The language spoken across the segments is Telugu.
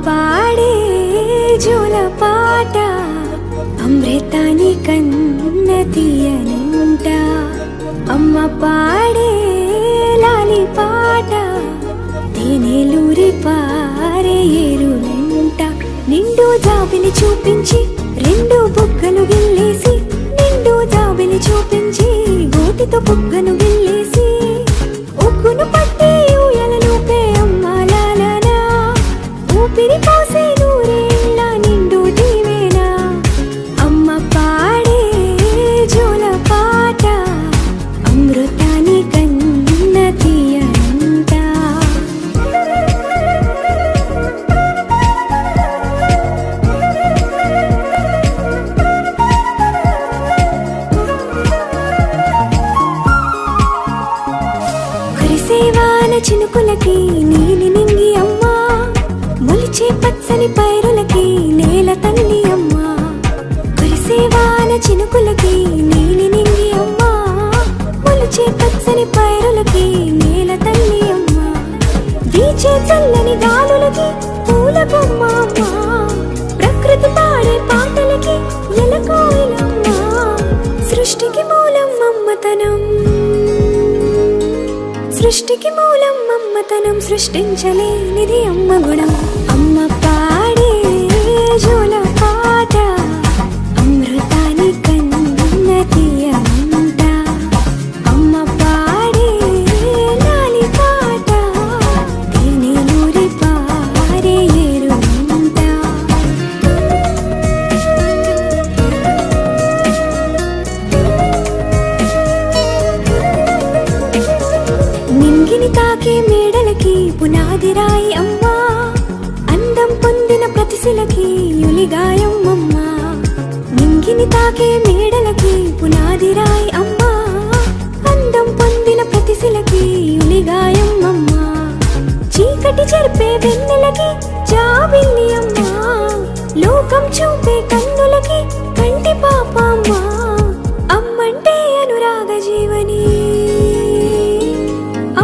పాడే జోల పాట అమృతాని కన్న తీయనంట. అమ్మ పాడే లాలి పాట తేనెలూరి పారే ఏరునంట. నిండు జాబిలి చూపించి రెండు బుగ్గలు గిల్లేసి, నిండు జాబిలి చూపించి గోటితో బుగ్గను గిల్లేసి, ఉగ్గును పట్టి ఊయలలోపే అమ్మాలాలనా, ఊపిరి పోసే నూరేళ్ళ నిండు దీవేనా. అమ్మ పాడే జోల పాట అమృతాని కన్న తీయనంట. కురిసేవాన చినుకులకి నీలి నింగి అమ్మా, మొలిచే పచ్చని పైరులకి నేల తల్లి అమ్మా. కురిసేవాన చినుకులకి నీలి నింగి అమ్మా, మొలిచే పచ్చని పైరులకి నేల తల్లి అమ్మా. వీచే చల్లని గాలులకి పూల బొమ్మ అమ్మా, ప్రకృతి పాడే పాటలకి ఎలకోయిలమ్మా. సృష్టికి మూలం అమ్మతనం, సృష్టికి మూలం అమ్మతనం, సృష్టించలేనిది అమ్మ గుణం. అమ్మ పాడే జోల పాట అమృతాని కన్న తీయనంట. అమ్మ పాడే లాలి పాట తేనెలూరి పారే ఏరునంట. నింగిని తాకే మేడలకి పునాది రాయి అమ్మా, అందం పొందిన ప్రతిశిలకి యులిగాయం అమ్మా. నింగిని తాకే మేడలకి పునాది రాయి అమ్మా, అందం పొందిన ప్రతిశిలకి యులిగాయం అమ్మా. చీకటి చెరిపే వెన్నెలకి జాబిల్లి అమ్మా, లోకం చూపే కన్నులకి కంటి పాప అమ్మా. అమ్మంటే అనురాగ జీవని,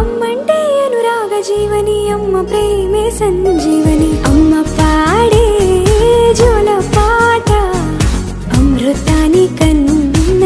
అమ్మంటే అనురాగ జీవని, అమ్మ ప్రేమే సంజీవని. అమ్మ పాడే జోల పాట అమృతాని కన్న